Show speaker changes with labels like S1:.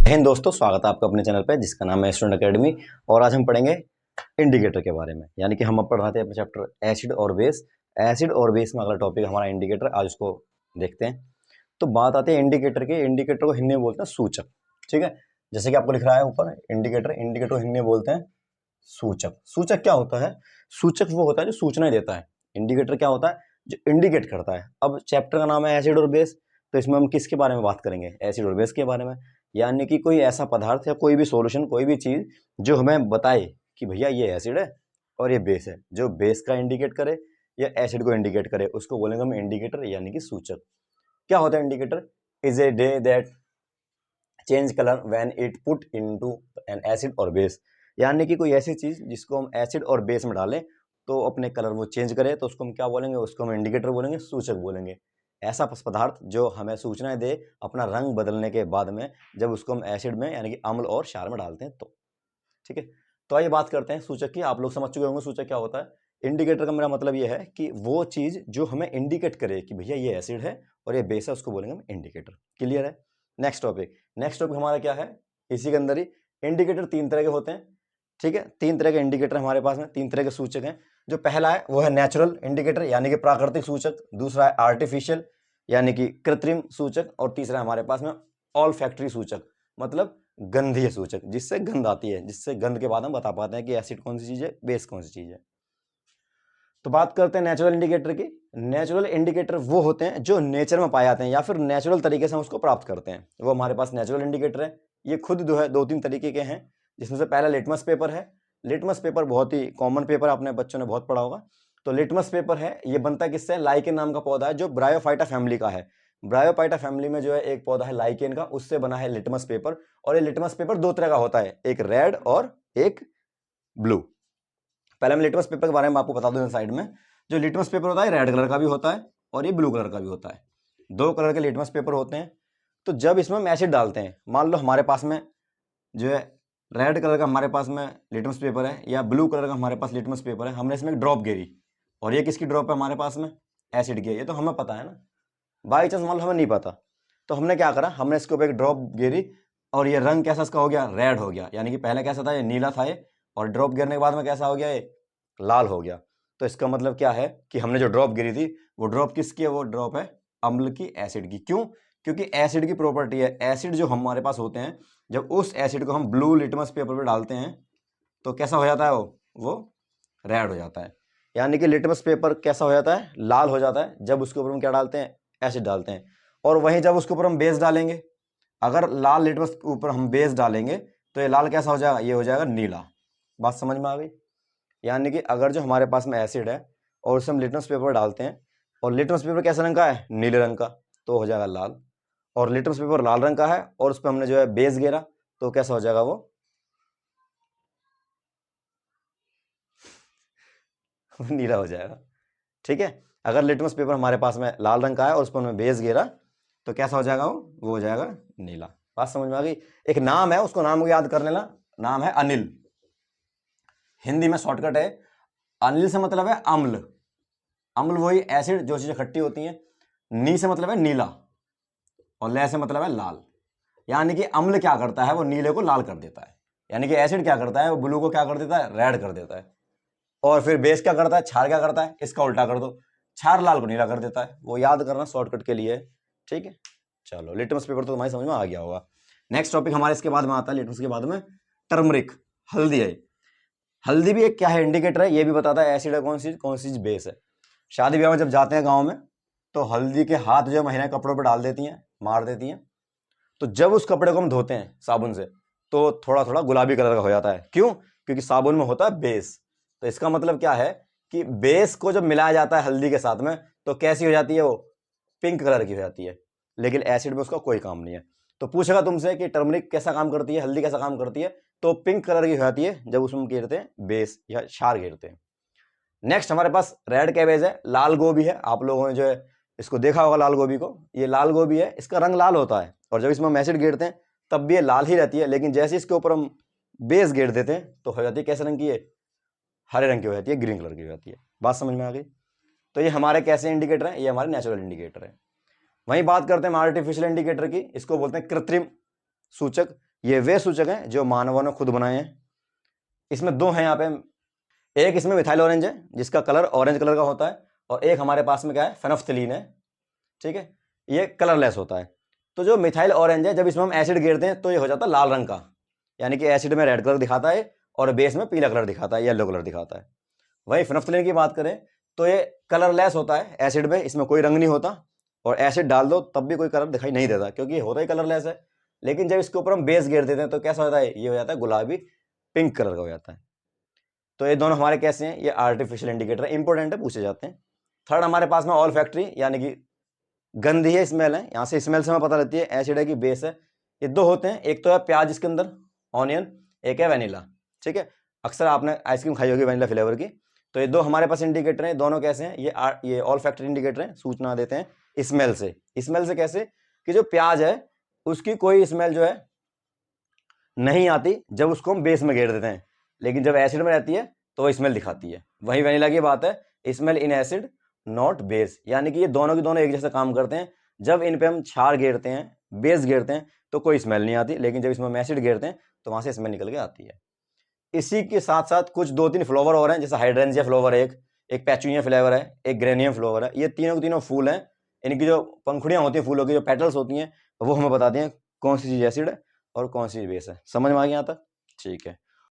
S1: हिंद दोस्तों, स्वागत है आपका अपने चैनल पे जिसका नाम है स्टूडेंट अकेडमी। और आज हम पढ़ेंगे इंडिकेटर के बारे में, यानी कि हम अब पढ़ रहे थे अपने चैप्टर एसिड और बेस। एसिड और बेस में अगला टॉपिक हमारा इंडिकेटर, आज उसको देखते हैं। तो बात आती है इंडिकेटर की। इंडिकेटर को हिंदी में बोलते हैं सूचक, ठीक है। जैसे कि आपको लिख रहा है ऊपर इंडिकेटर, इंडिकेटर को हिंदी में बोलते हैं सूचक। सूचक क्या होता है? सूचक वो होता है जो सूचनाएं देता है। इंडिकेटर क्या होता है? जो इंडिकेट करता है। अब चैप्टर का नाम है एसिड और बेस, तो इसमें हम किसके बारे में बात करेंगे? एसिड और बेस के बारे में। यानी कि कोई ऐसा पदार्थ या कोई भी सॉल्यूशन, कोई भी चीज जो हमें बताए कि भैया ये एसिड है और ये बेस है, जो बेस का इंडिकेट करे या एसिड को इंडिकेट करे, उसको बोलेंगे हम इंडिकेटर यानी कि सूचक। क्या होता है indicator? Is a day that change colour when it put into an acid और बेस। यानी कि कोई ऐसी चीज जिसको हम एसिड और बेस में डालें तो अपने कलर वो चेंज करे, तो उसको हम क्या बोलेंगे? उसको हम इंडिकेटर बोलेंगे, सूचक बोलेंगे। ऐसा पदार्थ जो हमें सूचनाएं दे अपना रंग बदलने के बाद में, जब उसको हम एसिड में यानी कि अम्ल और क्षार में डालते हैं तो। ठीक है, तो आइए बात करते हैं सूचक की। आप लोग समझ चुके होंगे सूचक क्या होता है। इंडिकेटर का मेरा मतलब ये है कि वो चीज जो हमें इंडिकेट करे कि भैया ये एसिड है और ये बेस है, उसको बोलेंगे हम इंडिकेटर। क्लियर है? नेक्स्ट टॉपिक हमारा क्या है? इसी के अंदर ही इंडिकेटर तीन तरह के होते हैं। ठीक है, तीन तरह के इंडिकेटर हमारे पास में, तीन तरह के सूचक हैं। जो पहला है वो है नेचुरल इंडिकेटर यानी कि प्राकृतिक सूचक, दूसरा है आर्टिफिशियल यानी कि कृत्रिम सूचक, और तीसरा है हमारे पास में ऑल फैक्ट्री सूचक, मतलब गंधीय सूचक, जिससे गंध आती है, जिससे गंध के बाद हम बता पाते हैं कि एसिड कौन सी चीज है, बेस कौन सी चीज है। तो बात करते हैं नेचुरल इंडिकेटर की। नेचुरल इंडिकेटर वो होते हैं जो नेचर में पाए जाते हैं या फिर नेचुरल तरीके से हम उसको प्राप्त करते हैं, वो हमारे पास नेचुरल इंडिकेटर है। ये खुद दो तीन तरीके के हैं, जिसमें से पहला लिटमस पेपर है। लिटमस पेपर बहुत ही कॉमन पेपर, अपने बच्चों ने बहुत पढ़ा होगा। तो लिटमस पेपर है, ये बनता किससे? लाइकेन नाम का पौधा है जो ब्रायोफाइटा फैमिली का है। ब्रायोफाइटा फैमिली में जो है एक पौधा है लाइकेन का, उससे बना है लिटमस पेपर। और ये लिटमस पेपर दो तरह का होता है, एक रेड और एक ब्लू। पहले मैं लिटमस पेपर के बारे में आपको बता दूं साइड में। जो लिटमस पेपर होता है रेड कलर का भी होता है और ये ब्लू कलर का भी होता है। दो कलर के लिटमस पेपर होते हैं। तो जब इसमें हम एसिड डालते हैं, मान लो हमारे पास में जो है रेड कलर का हमारे पास में लिटमस पेपर है या ब्लू कलर का हमारे पास लिटमस पेपर है, हमने इसमें एक ड्रॉप गिरी और ये किसकी ड्रॉप है हमारे पास में? एसिड की। ये तो हमें पता है ना। बाई चांस मान लो हमें नहीं पता, तो हमने क्या करा, हमने इसके ऊपर एक ड्रॉप गिरी और ये रंग कैसा इसका हो गया? रेड हो गया। यानी कि पहले कैसा था? ये नीला था ये, और ड्रॉप गिरने के बाद में कैसा हो गया? ये लाल हो गया। तो इसका मतलब क्या है कि हमने जो ड्रॉप गिरी थी वो ड्रॉप किसकी है? वो ड्रॉप है अम्ल की, एसिड की। क्यों? क्योंकि एसिड की प्रॉपर्टी है, एसिड जो हमारे पास होते हैं, जब उस एसिड को हम ब्लू लिटमस पेपर पर डालते हैं तो कैसा हो जाता है? वो रेड हो जाता है। यानी कि लिटमस पेपर कैसा हो जाता है? लाल हो जाता है जब उसके ऊपर हम क्या डालते हैं? एसिड डालते हैं। और वहीं जब उसके ऊपर हम बेस डालेंगे, अगर लाल लिटमस के ऊपर हम बेस डालेंगे तो ये लाल कैसा हो जाएगा? ये हो जाएगा नीला। बात समझ में आ गई? यानी कि अगर जो हमारे पास में एसिड है और उसे हम लिटमस पेपर डालते हैं और लिटमस पेपर कैसे रंग का है? नीले रंग का, तो हो जाएगा लाल। और लिटमस पेपर लाल रंग का है और उस पर हमने जो है बेस गिरा, तो कैसा हो जाएगा? वो नीला हो जाएगा। ठीक है, अगर लिटमस पेपर हमारे पास में लाल रंग का है और उस पर हमने बेस गिरा तो कैसा हो जाएगा? वो हो जाएगा नीला। बात समझ में आ गई? एक नाम है, उसको नाम को याद कर लेना, नाम है अनिल। हिंदी में शॉर्टकट है अनिल, से मतलब है अम्ल। अम्ल वही एसिड जो चीजें खट्टी होती हैं। नी से मतलब है नीला और ले से मतलब है लाल। यानी कि अम्ल क्या करता है? वो नीले को लाल कर देता है। यानी कि एसिड क्या करता है? वो ब्लू को क्या कर देता है? रेड कर देता है। और फिर बेस क्या करता है? क्षार क्या करता है? इसका उल्टा कर दो, क्षार लाल को नीला कर देता है। वो याद करना शॉर्टकट के लिए। ठीक है, चलो लिटमस पेपर तो तुम्हारी समझ में आ गया होगा। नेक्स्ट टॉपिक हमारे इसके बाद में आता है, लिटमस के बाद में टर्मरिक, हल्दी है। हल्दी भी एक क्या है? इंडिकेटर है। ये भी बताता है एसिड है कौन सी बेस है। शादी ब्याह में जब जाते हैं गाँव में, तो हल्दी के हाथ जो महिलाएं कपड़ों पर डाल देती हैं, मार देती हैं। तो जब उस कपड़े को हम धोते हैं साबुन से तो थोड़ा थोड़ा गुलाबी कलर का हो जाता है। क्यों? क्योंकि साबुन में होता है बेस। तो इसका मतलब क्या है कि बेस को जब मिलाया जाता है हल्दी के साथ में तो कैसी हो जाती है? वो पिंक कलर की हो जाती है। लेकिन एसिड में उसका कोई काम नहीं है। तो पूछेगा तुमसे कि टर्मरिक कैसा काम करती है, हल्दी कैसा काम करती है, तो पिंक कलर की हो जाती है जब उसमें घेरते हैं बेस या क्षार घेरते हैं। नेक्स्ट हमारे पास रेड कैबेज है, लाल गोभी है। आप लोगों ने जो है इसको देखा होगा लाल गोभी को। ये लाल गोभी है, इसका रंग लाल होता है और जब इसमें हम एसिड गिरते हैं तब भी ये लाल ही रहती है। लेकिन जैसे इसके ऊपर हम बेस गिर देते हैं तो हो जाती है कैसे रंग की? है हरे रंग की हो जाती है, ग्रीन कलर की हो जाती है। बात समझ में आ गई? तो ये हमारे कैसे इंडिकेटर है? ये हमारे नेचुरल इंडिकेटर है। वहीं बात करते हैं आर्टिफिशियल इंडिकेटर की। इसको बोलते हैं कृत्रिम सूचक। ये वे सूचक हैं जो मानवों ने खुद बनाए हैं। इसमें दो हैं यहाँ पे, एक इसमें मिथाइल ऑरेंज है जिसका कलर ऑरेंज कलर का होता है, और एक हमारे पास में क्या है, फेनोफ्थलीन है। ठीक है, ये कलरलेस होता है। तो जो मिथाइल ऑरेंज है, जब इसमें हम एसिड गिरते हैं तो ये हो जाता है लाल रंग का, यानी कि एसिड में रेड कलर दिखाता है और बेस में पीला कलर दिखाता है, येलो कलर दिखाता है। वही फेनोफ्थलीन की बात करें तो ये कलरलेस होता है एसिड में, इसमें कोई रंग नहीं होता, और एसिड डाल दो तब भी कोई कलर दिखाई नहीं देता क्योंकि ये होता ही कलरलेस है। लेकिन जब इसके ऊपर हम बेस गिर देते हैं तो कैसा होता है, ये हो जाता है गुलाबी पिंक कलर का हो जाता है। तो ये दोनों हमारे कैसे हैं, ये आर्टिफिशियल इंडिकेटर इंपॉर्टेंट है, पूछे जाते हैं। थर्ड हमारे पास में ऑल फैक्ट्री, यानी कि गंधी है, स्मेल है। यहाँ से स्मेल से हमें पता लगती है एसिड है कि बेस है। ये दो होते हैं, एक तो है प्याज इसके अंदर ऑनियन, एक है वनीला। ठीक है, अक्सर आपने आइसक्रीम खाई होगी वनीला फ्लेवर की। तो ये दो हमारे पास इंडिकेटर हैं, दोनों कैसे हैं, ये ऑल फैक्ट्री इंडिकेटर हैं, सूचना देते हैं स्मेल से। स्मेल से कैसे, कि जो प्याज है उसकी कोई स्मेल जो है नहीं आती जब उसको हम बेस में घेर देते हैं, लेकिन जब एसिड में रहती है तो वो स्मेल दिखाती है। वही वनीला की बात है, smell in acid not base, यानी कि ये दोनों के दोनों एक जैसे काम करते हैं। जब इन पे हम क्षार घेरते हैं, बेस घेरते हैं तो कोई स्मेल नहीं आती, लेकिन जब इसमें हम एसिड घेरते हैं तो वहां से स्मेल निकल के आती है। इसी के साथ साथ कुछ दो तीन फ्लावर और हैं, जैसे हाइड्रेंजिया फ्लावर है, एक पैचुनिया फ्लेवर है, एक ग्रेनियम फ्लावर है। ये तीनों के तीनों फूल हैं, इनकी जो पंखुड़ियां होती हैं फूलों की, जो पेटल्स होती हैं, वो हमें बताती हैं कौन सी चीज एसिड है और कौन सी बेस है। समझ में आ गया यहाँ तक? ठीक है।